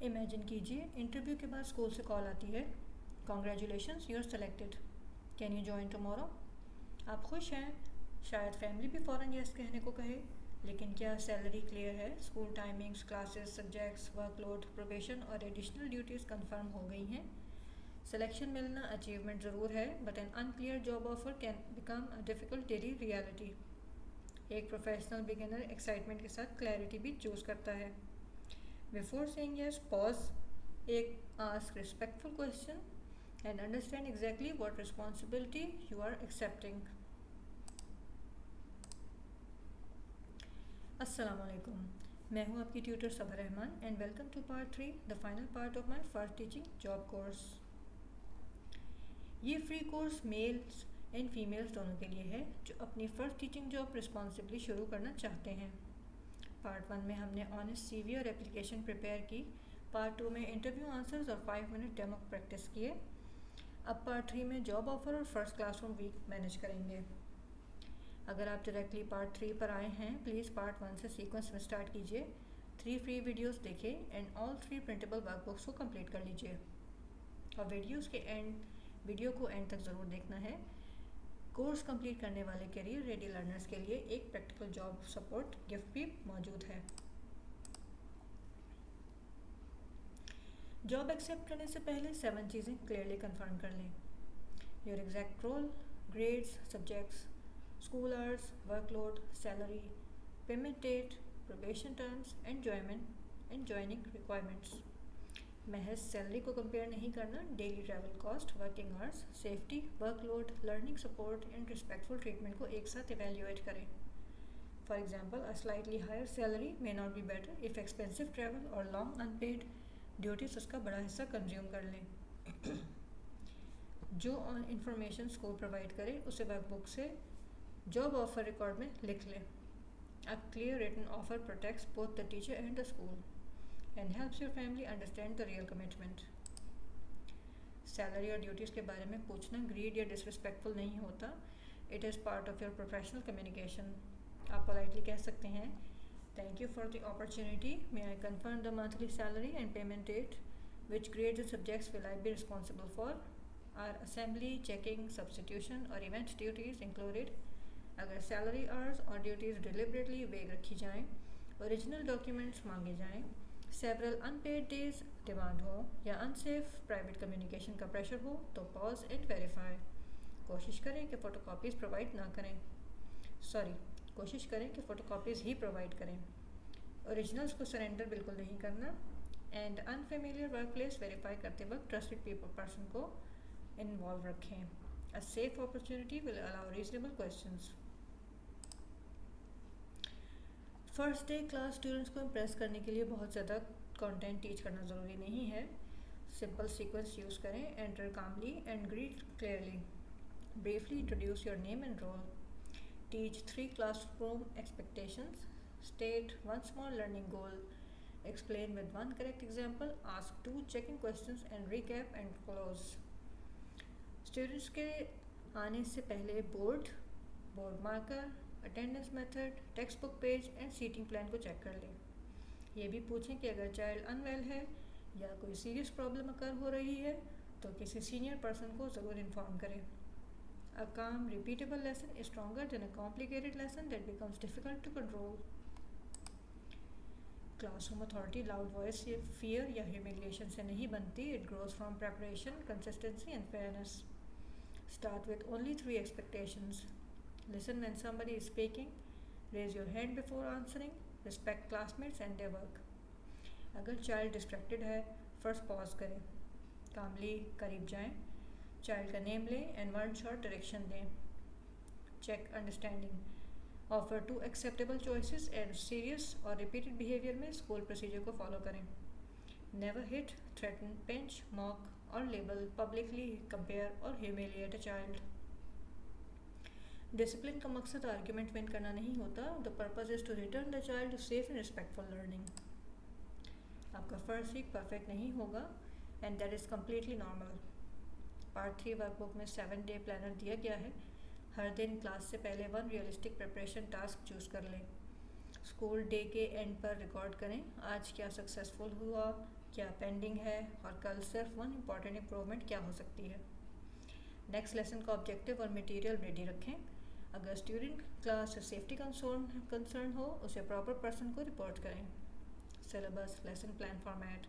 Imagine कीजिए interview के बाद स्कूल से कॉल आती है, congratulations you are selected, can you join tomorrow. आप खुश हैं, शायद फैमिली भी फ़ौरन यस कहने को कहे, लेकिन क्या सैलरी क्लियर है, school timings, classes, subjects, workload, probation और एडिशनल ड्यूटीज़ कंफर्म हो गई हैं। सिलेक्शन मिलना अचीवमेंट ज़रूर है, but an unclear job offer can become a difficult daily reality. एक प्रोफेशनल बिगिनर एक्साइटमेंट के साथ क्लैरिटी भी चूज़ करता है। बिफोर सेइंग यस, पॉज, एक ask respectful question and understand exactly what responsibility you are accepting. अस्सलाम वालेकुम, मैं हूं आपकी tutor Saba Rahman and welcome to part 3, the final part of my first teaching job course. ये free course males and females दोनों के लिए है जो अपनी फ़र्स्ट टीचिंग जॉब रिस्पॉन्सिबली शुरू करना चाहते हैं। पार्ट 1 में हमने ऑनेस्ट सीवी और एप्लीकेशन प्रिपेयर की। पार्ट 2 में इंटरव्यू आंसर्स और 5 मिनट डेमो प्रैक्टिस किए। अब पार्ट 3 में जॉब ऑफर और फर्स्ट क्लासरूम वीक मैनेज करेंगे। अगर आप डायरेक्टली पार्ट 3 पर आए हैं, प्लीज़ पार्ट 1 से सीक्वेंस में स्टार्ट कीजिए। 3 फ्री वीडियोस देखें एंड ऑल 3 प्रिंटेबल वर्कबुक्स को कंप्लीट कर लीजिए। और वीडियो को एंड तक ज़रूर देखना है। कोर्स कंप्लीट करने वाले करियर रेडी लर्नर्स के लिए एक प्रैक्टिकल जॉब सपोर्ट गिफ्ट भी मौजूद है। जॉब एक्सेप्ट करने से पहले 7 चीज़ें क्लियरली कंफर्म कर लें। Your exact role, grades, subjects, school hours, workload, salary, payment date, probation terms, and joining requirements. महज सैलरी को कंपेयर नहीं करना, daily travel cost, working hours, safety, workload, learning support and respectful treatment को एक साथ evaluate करें। For example, a slightly higher salary may not be better if expensive travel और long unpaid duties उसका बड़ा हिस्सा कंज्यूम कर लें। जो इंफॉर्मेशन स्कूल प्रोवाइड करे उसे वर्कबुक से जॉब ऑफर रिकॉर्ड में लिख लें। A clear written offer protects both the teacher and the school and helps your family understand the real commitment. Salary और ड्यूटीज़ के बारे में पूछना ग्रीड या डिसरिस्पेक्टफुल नहीं होता। It is part of your professional communication. आप पोलाइटली कह सकते हैं, thank you for the opportunity, may I confirm the monthly salary and payment date, which grades and subjects will I be responsible for, are assembly, checking, substitution और event duties included. अगर salary hours और duties deliberately वेग रखी जाएँ, original documents मांगे जाएँ, several unpaid days demand हो या अनसेफ प्राइवेट कम्युनिकेशन का प्रेशर हो, तो पॉज एंड वेरीफाई। कोशिश करें कि फ़ोटोकॉपीज़ प्रोवाइड ना करें, कोशिश करें कि फ़ोटोकॉपीज़ ही प्रोवाइड करें। ओरिजिनल्स को सरेंडर बिल्कुल नहीं करना। And unfamiliar work place verify करते वक्त ट्रस्टेड पर्सन को इन्वॉल्व रखें। A safe opportunity will allow reasonable questions. First day class students को इम्प्रेस करने के लिए बहुत ज़्यादा कंटेंट टीच करना ज़रूरी नहीं है। सिंपल सीक्वेंस यूज़ करें, enter calmly and greet clearly, briefly introduce your name and role, teach 3 classroom expectations, state 1 small learning goal, explain with 1 correct example, ask 2 checking questions and recap and close. Students के आने से पहले board marker, attendance method, text book page and seating plan को check कर लें। ये भी पूछें कि अगर चाइल्ड अनवेल है या कोई सीरियस प्रॉब्लम अकर हो रही है तो किसी सीनियर पर्सन को ज़रूर इन्फॉर्म करें। A calm repeatable lesson is stronger than a complicated lesson that becomes difficult to control. Classroom authority loud voice से फियर या ह्यूमिलिएशन से नहीं बनती। It grows from preparation, consistency and fairness. Start with only 3 expectations. Listen when somebody is speaking. Raise your hand before answering. Respect classmates and their work. अगर child distracted है, first pause करें, calmly करीब जाएं, child का name लें and 1 short direction दें। Check understanding. Offer 2 acceptable choices and serious और repeated behaviour में स्कूल प्रोसीजर को फॉलो करें। Never hit, threaten, pinch, mock और लेबल, पब्लिकली कंपेयर और ह्यूमिलिएट अ चाइल्ड। डिसिप्लिन का मकसद आर्ग्यूमेंट विन करना नहीं होता। The purpose is to return the child to safe and respectful learning. आपका फर्स्ट वीक परफेक्ट नहीं होगा and that is completely normal. Part 3 workbook में 7 डे प्लानर दिया गया है। हर दिन क्लास से पहले 1 रियलिस्टिक प्रिपरेशन टास्क चूज़ कर लें। स्कूल डे के एंड पर रिकॉर्ड करें आज क्या सक्सेसफुल हुआ, क्या पेंडिंग है और कल सिर्फ वन इम्पॉर्टेंट इम्प्रूवमेंट क्या हो सकती है। नेक्स्ट लेसन का ऑब्जेक्टिव और मटेरियल रेडी रखें। अगर स्टूडेंट क्लास सेफ्टी कंसर्न हो उसे प्रॉपर पर्सन को रिपोर्ट करें। Syllabus, lesson plan format,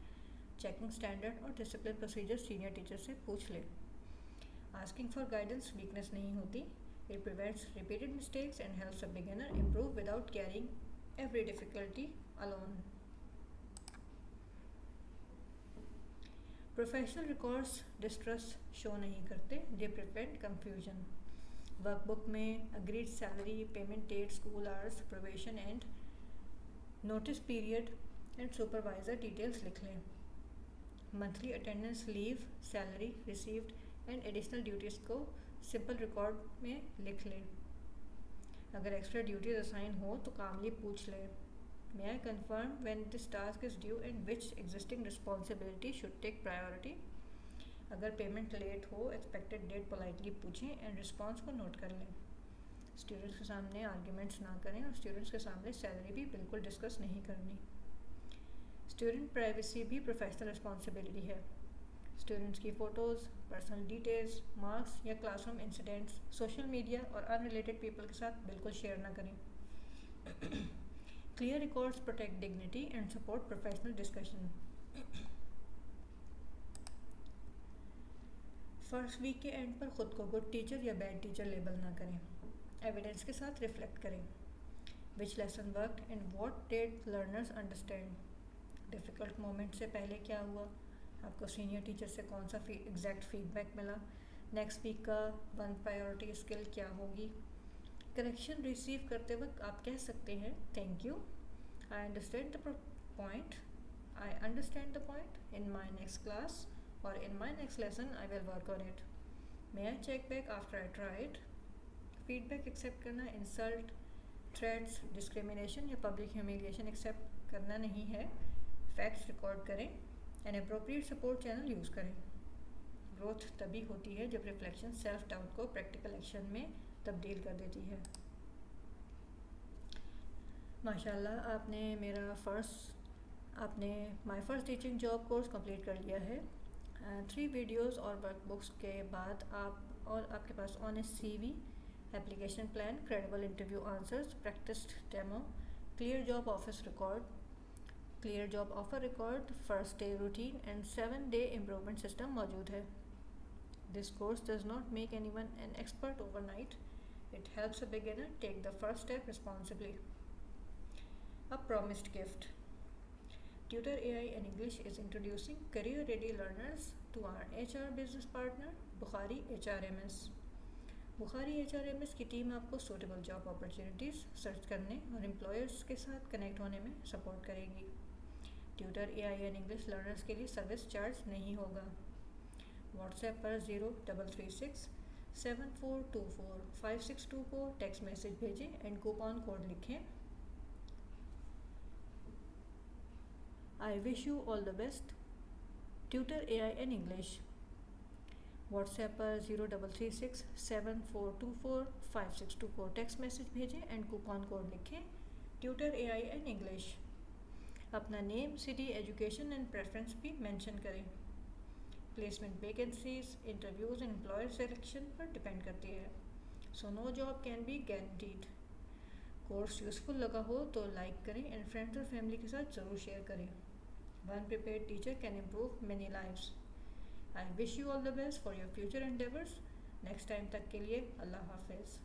checking standard और डिसिप्लिन प्रोसीजर सीनियर टीचर से पूछ ले। आस्किंग फॉर गाइडेंस वीकनेस नहीं होती, it prevents repeated mistakes and helps a beginner improve without carrying every difficulty alone. Professional records distress show नहीं करते, they prevent confusion. Workbook में agreed salary, payment date, school hours, probation and notice period and supervisor details लिख लें। Monthly attendance, leave, salary received and additional duties को simple record में लिख लें। अगर एक्स्ट्रा ड्यूटीज असाइन हो तो कामली पूछ लें, may I confirm when this task is due and which existing responsibility should take priority. अगर पेमेंट लेट हो एक्सपेक्टेड डेट पोलाइटली पूछें एंड रिस्पॉन्स को नोट कर लें। स्टूडेंट्स के सामने आर्ग्यूमेंट्स ना करें और स्टूडेंट्स के सामने सैलरी भी बिल्कुल डिस्कस नहीं करनी। स्टूडेंट प्राइवेसी भी प्रोफेशनल रिस्पॉन्सिबिलिटी है। स्टूडेंट्स की फ़ोटोज़, पर्सनल डिटेल्स, मार्क्स या क्लासरूम इंसिडेंट्स सोशल मीडिया और अनरिलेटेड पीपल के साथ बिल्कुल शेयर ना करें। Clear records protect dignity and support professional discussion. First week के एंड पर ख़ुद को गुड टीचर या बैड टीचर लेबल ना करें। एविडेंस के साथ रिफ्लेक्ट करें। Which lesson worked and what did learners understand. Difficult moment से पहले क्या हुआ, आपको सीनियर टीचर से कौन सा एग्जैक्ट फीडबैक मिला, नेक्स्ट वीक का वन प्रायोरिटी स्किल क्या होगी। करेक्शन रिसीव करते वक्त आप कह सकते हैं, thank you, I understand the point, I understand the point, in my next class और in my next lesson I will work on it, may I check back after I tried. Feedback accept करना insult, threats, discrimination या public humiliation accept करना नहीं है। Facts record करें and appropriate support channel use करें। Growth तभी होती है जब रिफ्लेक्शन सेल्फ डाउट को प्रैक्टिकल एक्शन में तब्दील कर देती है। माशाल्लाह आपने my first teaching job course complete कर लिया है। 3 वीडियोस और वर्कबुक्स के बाद आपके पास honest CV, application plan, credible interview answers, practised demo, clear job office record, clear job offer record, first day routine and 7-day improvement system मौजूद है। This course does not make anyone an expert overnight, it helps a beginner take the first step responsibly. A promised gift, Tutor AI and English is introducing career-ready learners to our HR business partner, Bukhari HRMS. Bukhari HRMS की team आपको suitable job opportunities search करने और employers के साथ connect होने में support करेगी। Tutor AI and English learners के लिए सर्विस चार्ज नहीं होगा। व्हाट्सएप पर 0336 7424 562 को टेक्स्ट मैसेज भेजें एंड कूपन कोड लिखें। I wish you all the best, tutor AI and English. WhatsApp पर 0336 7424 562 को टेक्स्ट मैसेज भेजें एंड कूपन कोड लिखें, ट्यूटर AI एंड इंग्लिश। अपना name, city, education and preference भी मेंशन करें। Placement vacancies, interviews and employer selection पर depend करती है, so no job can be guaranteed. Course useful लगा हो तो लाइक करें एंड फ्रेंड्स और फैमिली के साथ ज़रूर शेयर करें। One prepared teacher can improve many lives. I wish you all the best for your future endeavors. Next time तक के लिए अल्लाह हाफिज़।